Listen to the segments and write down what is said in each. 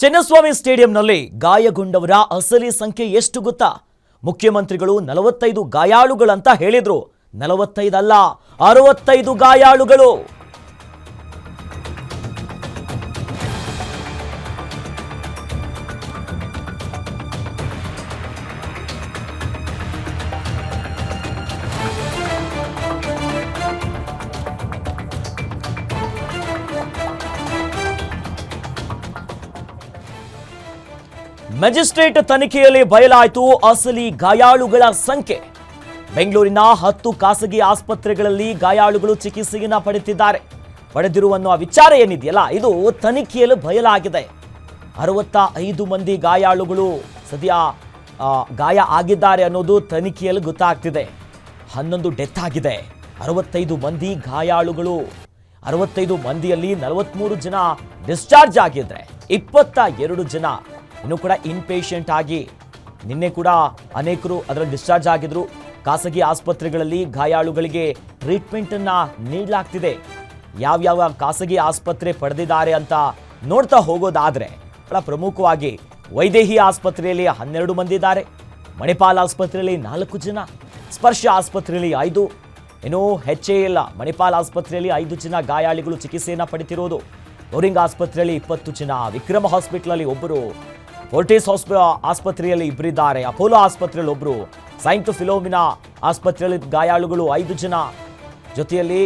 ಚಿನ್ನಸ್ವಾಮಿ ಸ್ಟೇಡಿಯಂನಲ್ಲಿ ಗಾಯಗೊಂಡವರ ಅಸಲಿ ಸಂಖ್ಯೆ ಎಷ್ಟು ಗೊತ್ತಾ? ಮುಖ್ಯಮಂತ್ರಿಗಳು 45 ಗಾಯಾಳುಗಳಂತ ಹೇಳಿದ್ರು. 45 ಅಲ್ಲ, 65 ಗಾಯಾಳುಗಳು. ಮ್ಯಾಜಿಸ್ಟ್ರೇಟ್ ತನಿಖೆಯಲ್ಲಿ ಬಯಲಾಯಿತು ಅಸಲಿ ಗಾಯಾಳುಗಳ ಸಂಖ್ಯೆ. ಬೆಂಗಳೂರಿನ 10 ಖಾಸಗಿ ಆಸ್ಪತ್ರೆಗಳಲ್ಲಿ ಗಾಯಾಳುಗಳು ಚಿಕಿತ್ಸೆಯನ್ನು ಪಡೆದಿರುವ ವಿಚಾರ ಏನಿದೆಯಲ್ಲ, ಇದು ತನಿಖೆಯಲ್ಲಿ ಬಯಲಾಗಿದೆ. 65 ಮಂದಿ ಗಾಯಾಳುಗಳು ಸದ್ಯ ಗಾಯ ಆಗಿದ್ದಾರೆ ಅನ್ನೋದು ತನಿಖೆಯಲ್ಲಿ ಗೊತ್ತಾಗ್ತಿದೆ. 11 ಡೆತ್ ಆಗಿದೆ, 65 ಮಂದಿ ಗಾಯಾಳುಗಳು. 65 ಮಂದಿಯಲ್ಲಿ 43 ಜನ ಡಿಸ್ಚಾರ್ಜ್ ಆಗಿದ್ರೆ 22 ಜನ ಇನ್ನೂ ಕೂಡ ಇನ್ಪೇಷಂಟ್ ಆಗಿ ನಿನ್ನೆ ಕೂಡ ಅನೇಕರು ಅದರಲ್ಲಿ ಡಿಸ್ಚಾರ್ಜ್ ಆಗಿದ್ರು. ಖಾಸಗಿ ಆಸ್ಪತ್ರೆಗಳಲ್ಲಿ ಗಾಯಾಳುಗಳಿಗೆ ಟ್ರೀಟ್ಮೆಂಟನ್ನು ನೀಡಲಾಗ್ತಿದೆ. ಯಾವ್ಯಾವ ಖಾಸಗಿ ಆಸ್ಪತ್ರೆ ಪಡೆದಿದ್ದಾರೆ ಅಂತ ನೋಡ್ತಾ ಹೋಗೋದಾದರೆ ಬಹಳ ಪ್ರಮುಖವಾಗಿ ವೈದೇಹಿ ಆಸ್ಪತ್ರೆಯಲ್ಲಿ 12 ಮಂದಿ ಇದ್ದಾರೆ, ಮಣಿಪಾಲ್ ಆಸ್ಪತ್ರೆಯಲ್ಲಿ 4 ಜನ, ಸ್ಪರ್ಶ ಆಸ್ಪತ್ರೆಯಲ್ಲಿ 5, ಇನ್ನು HAL ಮಣಿಪಾಲ್ ಆಸ್ಪತ್ರೆಯಲ್ಲಿ 5 ಜನ ಗಾಯಾಳುಗಳು ಚಿಕಿತ್ಸೆಯನ್ನು ಪಡೆದಿರೋದು. ಬೋರಿಂಗ್ ಆಸ್ಪತ್ರೆಯಲ್ಲಿ 20 ಜನ, ವಿಕ್ರಮ ಹಾಸ್ಪಿಟಲಲ್ಲಿ ಒಬ್ಬರು, ಫೋರ್ಟಿಸ್ ಆಸ್ಪತ್ರೆಯಲ್ಲಿ 2 ಇದ್ದಾರೆ, ಅಪೋಲೋ ಆಸ್ಪತ್ರೆಯಲ್ಲಿ 1, ಸೈಂಟ್ ಫಿಲೋಮಿನಾ ಆಸ್ಪತ್ರೆಯಲ್ಲಿ ಗಾಯಾಳುಗಳು 5 ಜನ, ಜೊತೆಯಲ್ಲಿ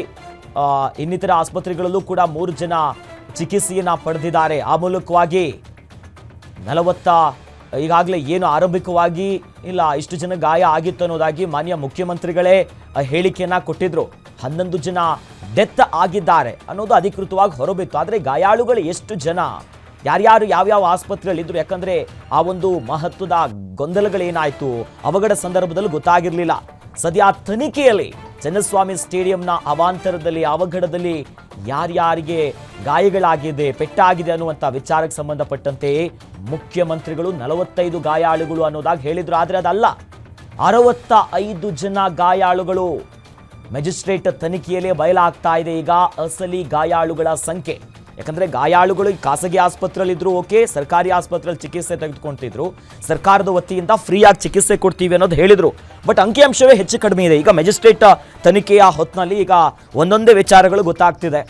ಇನ್ನಿತರ ಆಸ್ಪತ್ರೆಗಳಲ್ಲೂ ಕೂಡ 3 ಜನ ಚಿಕಿತ್ಸೆಯನ್ನು ಪಡೆದಿದ್ದಾರೆ. ಆ ಮೂಲಕವಾಗಿ 40 ಈಗಾಗಲೇ ಏನು ಆರಂಭಿಕವಾಗಿ ಇಲ್ಲ ಇಷ್ಟು ಜನ ಗಾಯ ಆಗಿತ್ತು ಅನ್ನೋದಾಗಿ ಮಾನ್ಯ ಮುಖ್ಯಮಂತ್ರಿಗಳೇ ಹೇಳಿಕೆಯನ್ನು ಕೊಟ್ಟಿದ್ರು. 11 ಜನ ಡೆತ್ ಆಗಿದ್ದಾರೆ ಅನ್ನೋದು ಅಧಿಕೃತವಾಗಿ ಹೊರಬಿತ್ತು. ಆದರೆ ಗಾಯಾಳುಗಳು ಎಷ್ಟು ಜನ, ಯಾರ್ಯಾರು ಯಾವ್ಯಾವ ಆಸ್ಪತ್ರೆಯಲ್ಲಿದ್ದರು, ಯಾಕಂದರೆ ಆ ಒಂದು ಮಹತ್ವದ ಗೊಂದಲಗಳೇನಾಯಿತು ಅವಘಡ ಸಂದರ್ಭದಲ್ಲಿ ಗೊತ್ತಾಗಿರಲಿಲ್ಲ. ಸದ್ಯ ತನಿಖೆಯಲ್ಲಿ ಚಿನ್ನಸ್ವಾಮಿ ಸ್ಟೇಡಿಯಂನ ಅವಾಂತರದಲ್ಲಿ ಅವಘಡದಲ್ಲಿ ಯಾರ್ಯಾರಿಗೆ ಗಾಯಗಳಾಗಿದೆ, ಪೆಟ್ಟಾಗಿದೆ ಅನ್ನುವಂಥ ವಿಚಾರಕ್ಕೆ ಸಂಬಂಧಪಟ್ಟಂತೆ ಮುಖ್ಯಮಂತ್ರಿಗಳು 45 ಗಾಯಾಳುಗಳು ಅನ್ನೋದಾಗಿ ಹೇಳಿದ್ರು. ಆದರೆ ಅದಲ್ಲ, 65 ಜನ ಗಾಯಾಳುಗಳು. ಮ್ಯಾಜಿಸ್ಟ್ರೇಟ್ ತನಿಖೆಯಲ್ಲೇ ಬಯಲಾಗ್ತಾ ಇದೆ ಈಗ ಅಸಲಿ ಗಾಯಾಳುಗಳ ಸಂಖ್ಯೆ. ಯಾಕಂದರೆ ಗಾಯಾಳುಗಳು ಖಾಸಗಿ ಆಸ್ಪತ್ರೆಯಲ್ಲಿದ್ದರು, ಓಕೆ, ಸರ್ಕಾರಿ ಆಸ್ಪತ್ರೆಯಲ್ಲಿ ಚಿಕಿತ್ಸೆ ತೆಗೆದುಕೊಳ್ತಿದ್ರು, ಸರ್ಕಾರದ ವತಿಯಿಂದ ಫ್ರೀಯಾಗಿ ಚಿಕಿತ್ಸೆ ಕೊಡ್ತೀವಿ ಅನ್ನೋದು ಹೇಳಿದರು. ಬಟ್ ಅಂಕಿಅಂಶವೇ ಹೆಚ್ಚು ಕಡಿಮೆ ಇದೆ. ಈಗ ಮ್ಯಾಜಿಸ್ಟ್ರೇಟ್ ತನಿಖೆಯ ಹೊತ್ತಿನಲ್ಲಿ ಈಗ ಒಂದೊಂದೇ ವಿಚಾರಗಳು ಗೊತ್ತಾಗ್ತಿದೆ.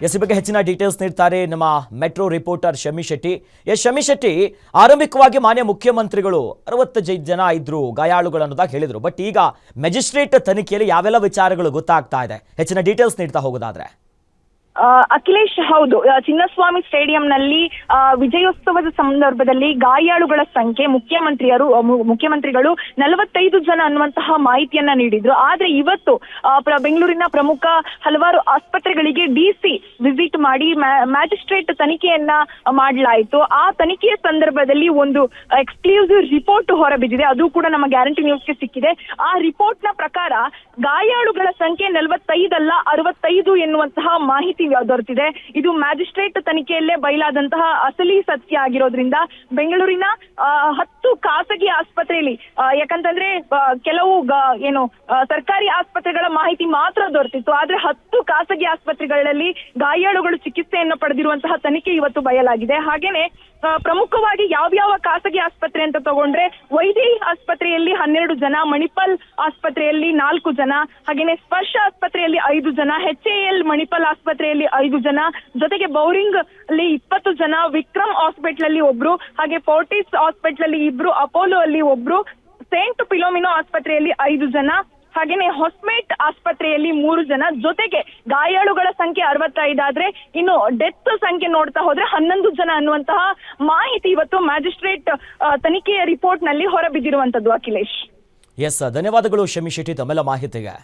ಈ ಬಗ್ಗೆ ಹೆಚ್ಚಿನ ಡೀಟೇಲ್ಸ್ ನೀಡ್ತಾರೆ ನಮ್ಮ ಮೆಟ್ರೋ ರಿಪೋರ್ಟರ್ ಶಮಿ ಶೆಟ್ಟಿ. ಶಮಿ ಶೆಟ್ಟಿ, ಆರಂಭಿಕವಾಗಿ ಮಾನ್ಯ ಮುಖ್ಯಮಂತ್ರಿಗಳು 65 ಜನ ಇದ್ರು ಗಾಯಾಳುಗಳು ಅನ್ನೋದಾಗಿ ಹೇಳಿದರು. ಬಟ್ ಈಗ ಮ್ಯಾಜಿಸ್ಟ್ರೇಟ್ ತನಿಖೆಯಲ್ಲಿ ಯಾವೆಲ್ಲ ವಿಚಾರಗಳು ಗೊತ್ತಾಗ್ತಾ ಇದೆ, ಹೆಚ್ಚಿನ ಡೀಟೇಲ್ಸ್ ನೀಡ್ತಾ ಹೋಗೋದಾದ್ರೆ? ಅಖಿಲೇಶ್, ಹೌದು, ಚಿನ್ನಸ್ವಾಮಿ ಸ್ಟೇಡಿಯಂನಲ್ಲಿ ವಿಜಯೋತ್ಸವದ ಸಂದರ್ಭದಲ್ಲಿ ಗಾಯಾಳುಗಳ ಸಂಖ್ಯೆ ಮುಖ್ಯಮಂತ್ರಿಗಳು 45 ಜನ ಅನ್ನುವಂತಹ ಮಾಹಿತಿಯನ್ನ ನೀಡಿದ್ರು. ಆದ್ರೆ ಇವತ್ತು ಬೆಂಗಳೂರಿನ ಪ್ರಮುಖ ಹಲವಾರು ಆಸ್ಪತ್ರೆಗಳಿಗೆ DC ವಿಸಿಟ್ ಮಾಡಿ ಮ್ಯಾಜಿಸ್ಟ್ರೇಟ್ ತನಿಖೆಯನ್ನ ಮಾಡಲಾಯಿತು. ಆ ತನಿಖೆಯ ಸಂದರ್ಭದಲ್ಲಿ ಒಂದು ಎಕ್ಸ್ಕ್ಲೂಸಿವ್ ರಿಪೋರ್ಟ್ ಹೊರಬಿದ್ದಿದೆ. ಅದು ಕೂಡ ನಮ್ಮ ಗ್ಯಾರಂಟಿ ನ್ಯೂಸ್ಗೆ ಸಿಕ್ಕಿದೆ. ಆ ರಿಪೋರ್ಟ್ ನ ಪ್ರಕಾರ ಗಾಯಾಳುಗಳ ಸಂಖ್ಯೆ 45 ಅಲ್ಲ, 65 ಎನ್ನುವಂತಹ ಮಾಹಿತಿ ದೊರೆತಿದೆ. ಇದು ಮ್ಯಾಜಿಸ್ಟ್ರೇಟ್ ತನಿಖೆಯಲ್ಲೇ ಬಯಲಾದಂತಹ ಅಸಲಿ ಸತ್ಯ ಆಗಿರೋದ್ರಿಂದ ಬೆಂಗಳೂರಿನ 10 ಖಾಸಗಿ ಆಸ್ಪತ್ರೆಯಲ್ಲಿ, ಯಾಕಂತಂದ್ರೆ ಕೆಲವು ಸರ್ಕಾರಿ ಆಸ್ಪತ್ರೆಗಳ ಮಾಹಿತಿ ಮಾತ್ರ ದೊರೆತಿತ್ತು, ಆದ್ರೆ 10 ಖಾಸಗಿ ಆಸ್ಪತ್ರೆಗಳಲ್ಲಿ ಗಾಯಾಳುಗಳು ಚಿಕಿತ್ಸೆಯನ್ನು ಪಡೆದಿರುವಂತಹ ತನಿಖೆ ಇವತ್ತು ಬಯಲಾಗಿದೆ. ಹಾಗೇನೆ ಪ್ರಮುಖವಾಗಿ ಯಾವ್ಯಾವ ಖಾಸಗಿ ಆಸ್ಪತ್ರೆ ಅಂತ ತಗೊಂಡ್ರೆ ವೈದೇಹಿ ಆಸ್ಪತ್ರೆಯಲ್ಲಿ 12 ಜನ, ಮಣಿಪಾಲ್ ಆಸ್ಪತ್ರೆಯಲ್ಲಿ 4 ಜನ, ಹಾಗೇನೆ ಸ್ಪರ್ಶ ಆಸ್ಪತ್ರೆಯಲ್ಲಿ 5 ಜನ, HAL ಮಣಿಪಾಲ್ ಆಸ್ಪತ್ರೆಯಲ್ಲಿ 5 ಜನ, ಜೊತೆಗೆ ಬೋರಿಂಗ್ ಅಲ್ಲಿ 20 ಜನ, ವಿಕ್ರಮ್ ಹಾಸ್ಪಿಟಲ್ ಅಲ್ಲಿ 1, ಹಾಗೆ ಫೋರ್ಟಿಸ್ ಹಾಸ್ಪಿಟಲ್ ಅಲ್ಲಿ 2, ಅಪೋಲೋ ಅಲ್ಲಿ 1, ಸೈಂಟ್ ಫಿಲೋಮಿನಾ ಆಸ್ಪತ್ರೆಯಲ್ಲಿ 5 ಜನ, ಹಾಗೇನೆ ಹೊಸ್ಮೇಟ್ ಆಸ್ಪತ್ರೆಯಲ್ಲಿ 3 ಜನ, ಜೊತೆಗೆ ಗಾಯಾಳುಗಳ ಸಂಖ್ಯೆ 65 ಆದ್ರೆ ಇನ್ನು ಡೆತ್ ಸಂಖ್ಯೆ ನೋಡ್ತಾ ಹೋದ್ರೆ 11 ಜನ ಅನ್ನುವಂತಹ ಮಾಹಿತಿ ಇವತ್ತು ಮ್ಯಾಜಿಸ್ಟ್ರೇಟ್ ತನಿಖೆಯ ರಿಪೋರ್ಟ್ ನಲ್ಲಿ ಹೊರಬಿದ್ದಿರುವಂತದ್ದು. ಅಖಿಲೇಶ್, ಧನ್ಯವಾದಗಳು ಶಮಿ ಶೆಟ್ಟಿ ತಮ್ಮೆಲ್ಲ ಮಾಹಿತಿಗೆ.